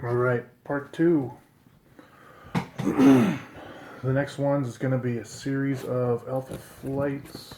All right, part two. The next one is going to be a series of alpha flights.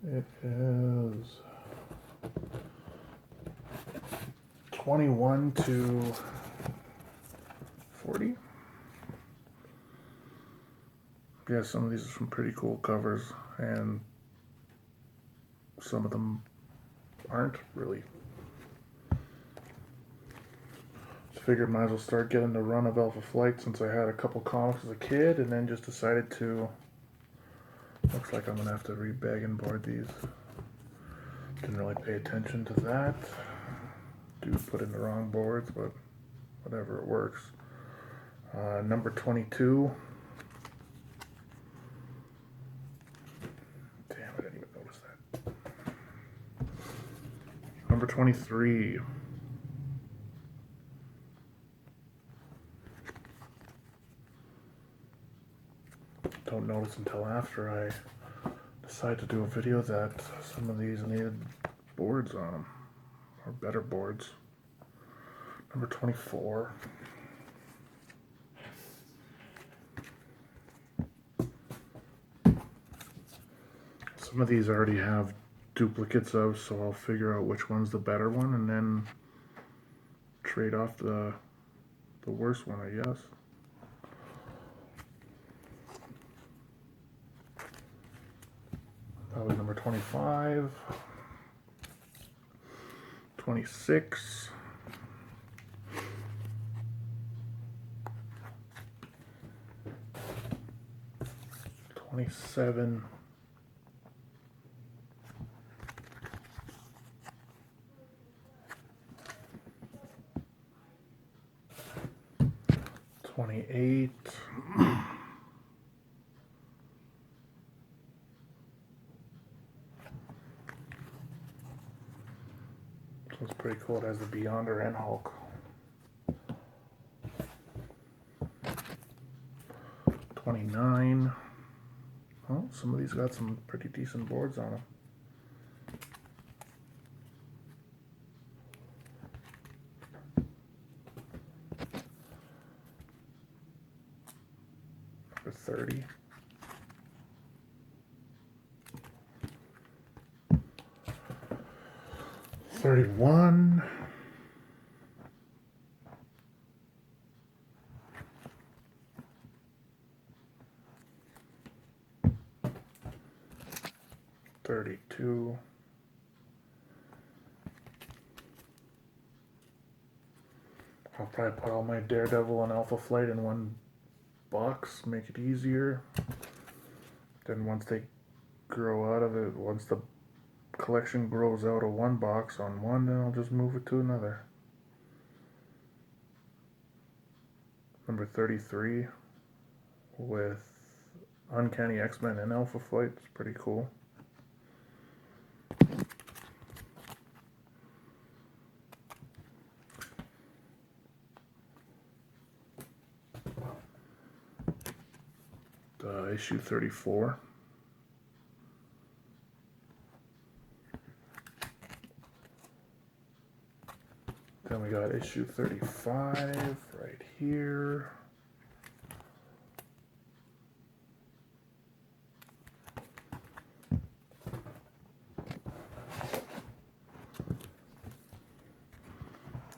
It is 21 to 40. Yeah, some of these are some pretty cool covers, and some of them aren't really. Just figured might as well start getting the run of Alpha Flight since I had a couple comics as a kid, and then just decided to. Looks like I'm gonna have to re-bag and board these. Didn't really pay attention to that. Do put in the wrong boards, but whatever, it works. Number 22. Damn, I didn't even notice that. Number 23. Don't notice until after I decide to do a video that some of these needed boards on them, or better boards. Number 24. Some of these already have duplicates of, so I'll figure out which one's the better one and then trade off the worst one, I guess. That was number 25. 26. 27. 28. So it's pretty cool. It has the Beyonder and Hulk. 29. Oh, some of these got some pretty decent boards on them. Number 30. 31. 32. 'I'll probably put all my Daredevil and Alpha Flight in one box, make it easier. Then once they grow out of it, once the collection grows out of one box on one, then I'll just move it to another. Number 33 with Uncanny X-Men and Alpha Flight. It's pretty cool. Issue 34. Then we got issue 35 right here.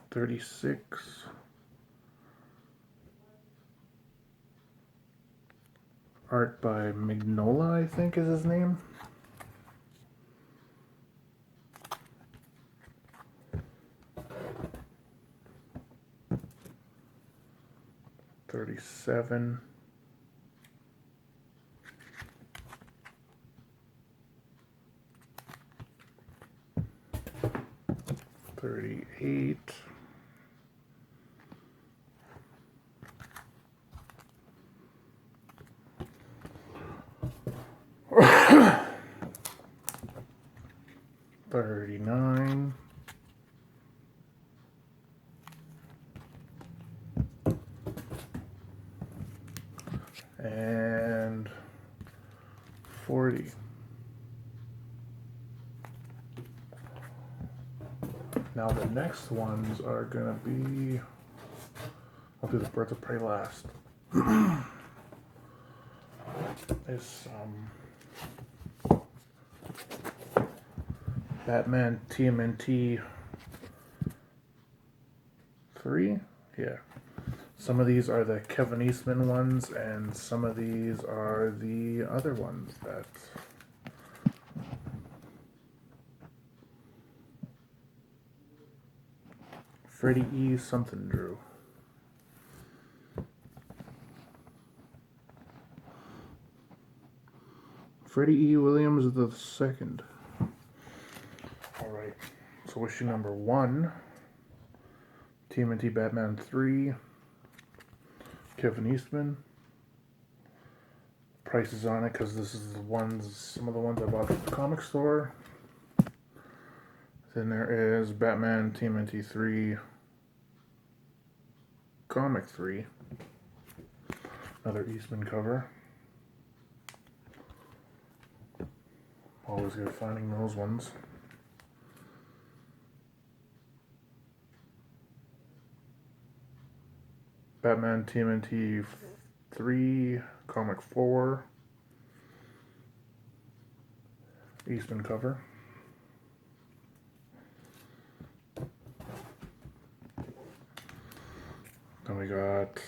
'36. Art by Mignola, I think is his name. '37. 38. 39. 40. Now the next ones are gonna be, I'll do the Birds of Prey last. Is Batman TMNT 3? Yeah. Some of these are the Kevin Eastman ones, and some of these are the other ones that Freddie E. something drew. Freddie E. Williams the second. Alright, so issue number 1, TMNT Batman 3, Kevin Eastman. Prices on it because this is the ones, some of the ones I bought at the comic store. Then there is Batman TMNT 3, Comic 3, another Eastman cover. Always good finding those ones. Batman TMNT 3, Comic 4, Eastman cover. Then we got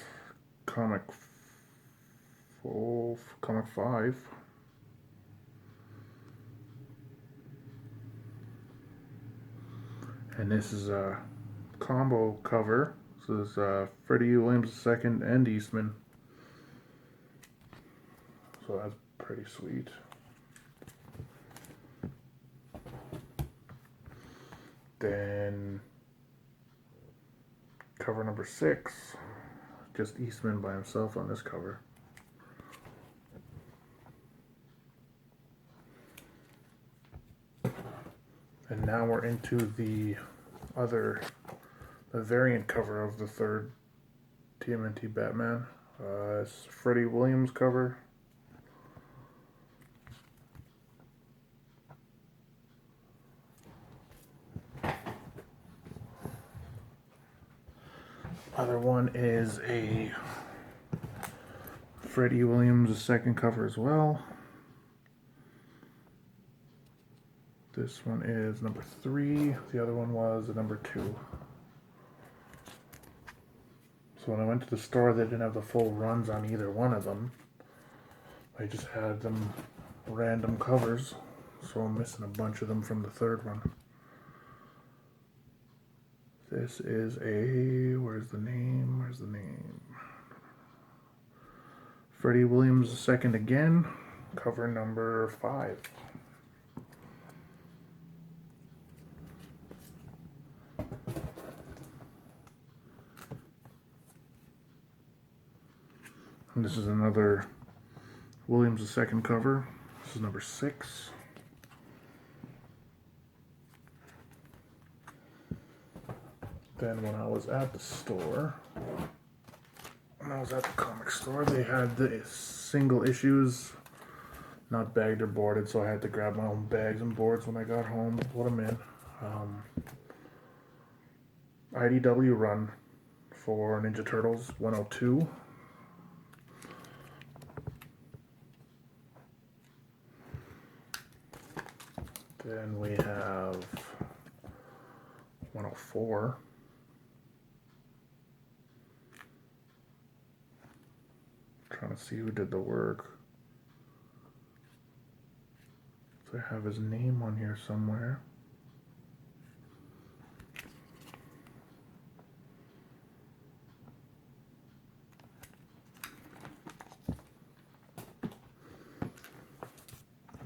Comic 5. And this is a combo cover. So this is Freddie Williams II and Eastman. So that's pretty sweet. Then cover number 6, just Eastman by himself on this cover. And now we're into the variant cover of the third TMNT Batman. It's Freddie Williams cover. Other one is a Freddie Williams second cover as well. This one is number 3. The other one was a number 2. So when I went to the store, they didn't have the full runs on either one of them. I just had them random covers, so I'm missing a bunch of them from the third one. This is a, where's the name? Freddie Williams II again, cover number 5. And this is another Williams II cover. This is number 6. Then when I was at the store, when I was at the comic store, they had the single issues, not bagged or boarded, so I had to grab my own bags and boards when I got home to put them in. IDW run for Ninja Turtles 102. Then we have 104. Trying to see who did the work. So I have his name on here somewhere.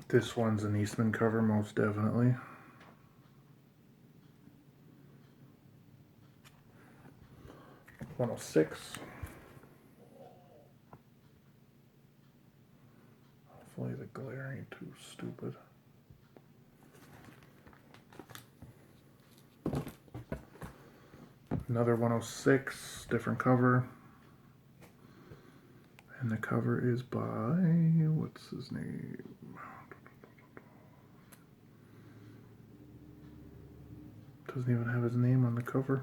This one's an Eastman cover, most definitely. $106. Hopefully the glare ain't too stupid. Another 106, different cover. And the cover is by, what's his name? Doesn't even have his name on the cover.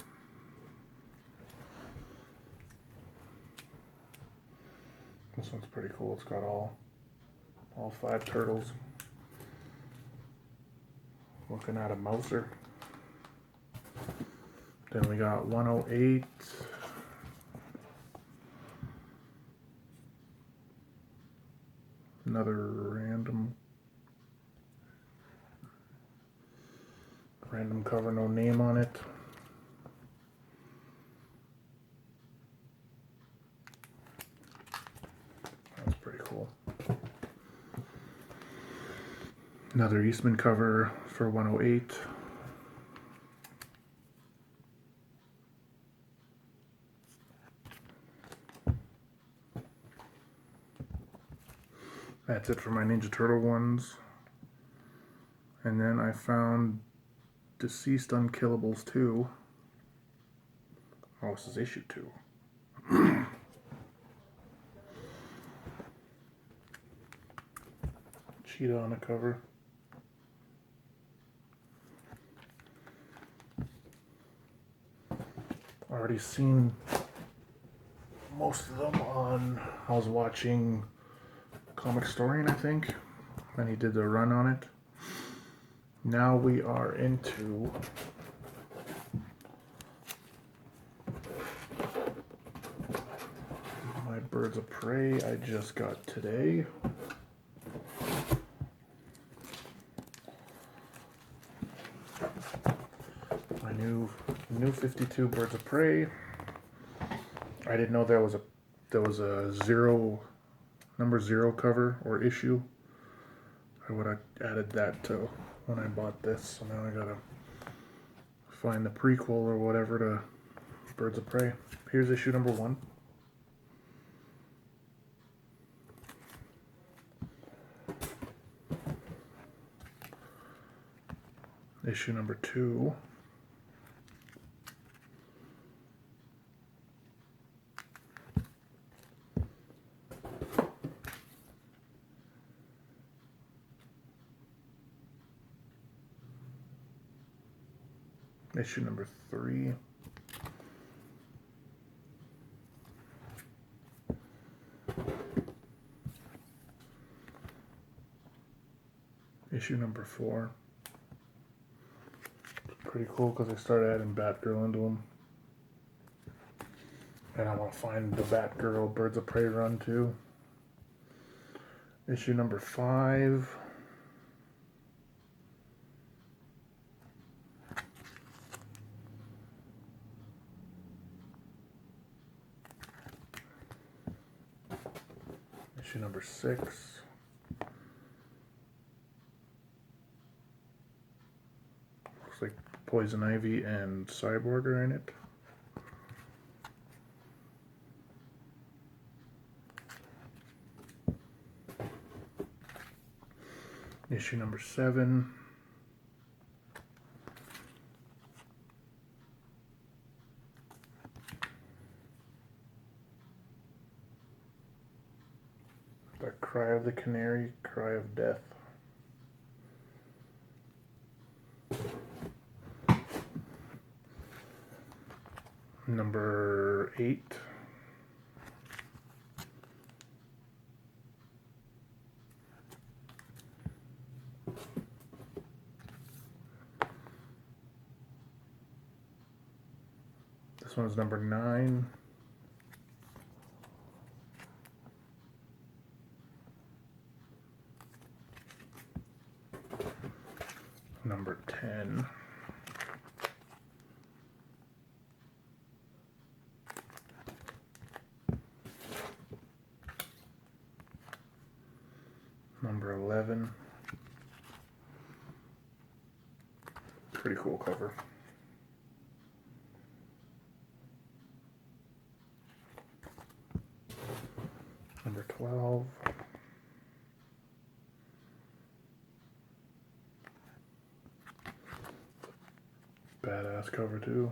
This one's pretty cool. It's got all 5 turtles looking at a Mouser. Then we got 108. Another random cover, no name on it. That's pretty cool. Another Eastman cover for 108. That's it for my Ninja Turtle ones. And then I found Deceased Unkillables 2. Oh, this is issue 2. Cheetah on the cover. Already seen most of them on, I was watching Comic Historian, I think, when he did the run on it. Now we are into my Birds of Prey I just got today. My new 52 Birds of Prey. I didn't know there was a number 0 cover or issue. I would have added that to when I bought this, so now I gotta find the prequel or whatever to Birds of Prey. Here's issue number 1. Issue number 2. Issue number 3. Issue number 4. Pretty cool because they started adding Batgirl into them. And I want to find the Batgirl Birds of Prey run too. Issue number 5. Issue number 6. Looks like Poison Ivy and Cyborg are in it. Issue number 7. The Cry of the Canary, Cry of Death. Number 8. This one's number 9. Number 10. Number 11. Pretty cool cover. Number 12. Badass cover too.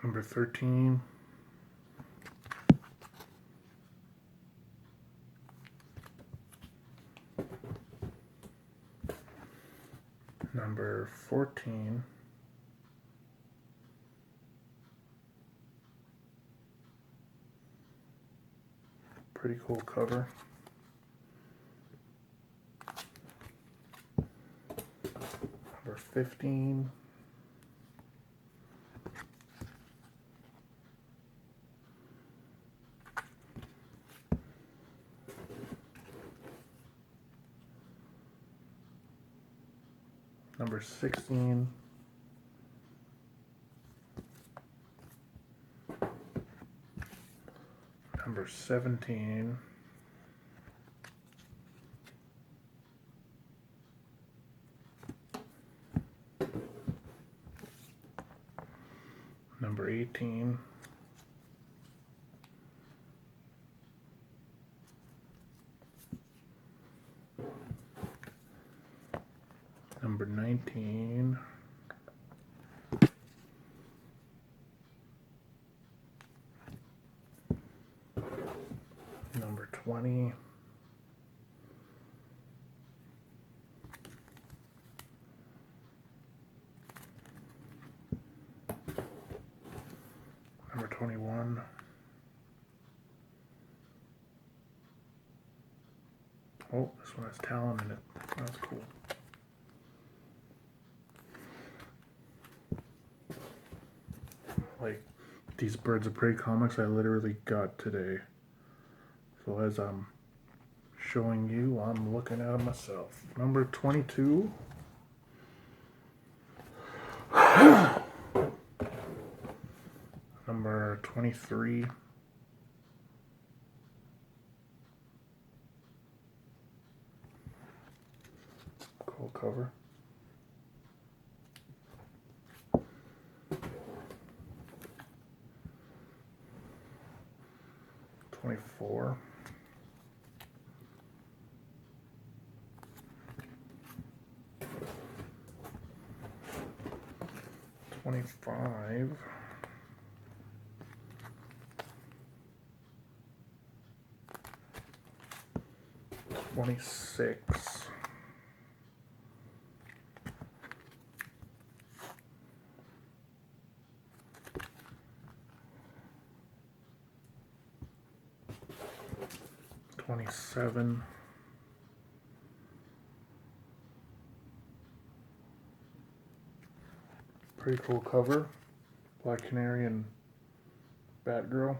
Number 13. Number 14. Pretty cool cover. Number 15. Number 16. Number 17. Number 18. Number 19. Number 20. Number 21. Oh, this one has talon in it. That's cool. Like, these Birds of Prey comics I literally got today. So as I'm showing you, I'm looking at them myself. Number 22. Number 23. Cool cover. '24. '25. 26. 27. 'Pretty cool cover. Black Canary and Batgirl.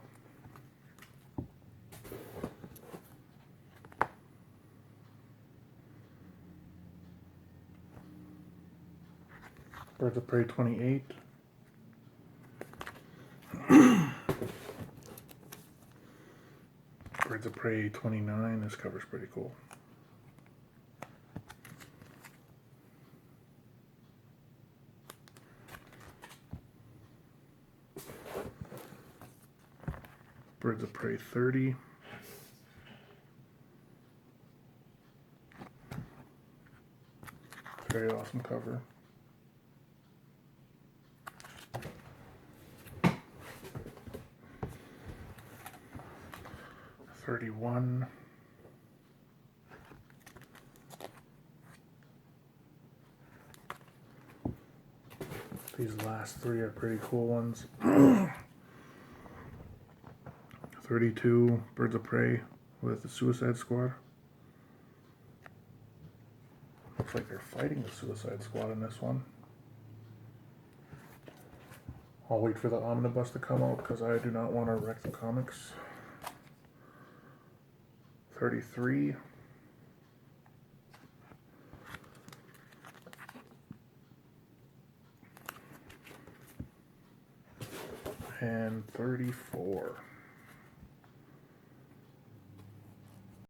Birds of Prey 28. Birds of Prey 29. This cover's pretty cool. Birds of Prey 30. Very awesome cover. '31. These last three are pretty cool ones. 32, Birds of Prey with the Suicide Squad. Looks like they're fighting the Suicide Squad in this one. I'll wait for the omnibus to come out because I do not want to wreck the comics. 33. And 34.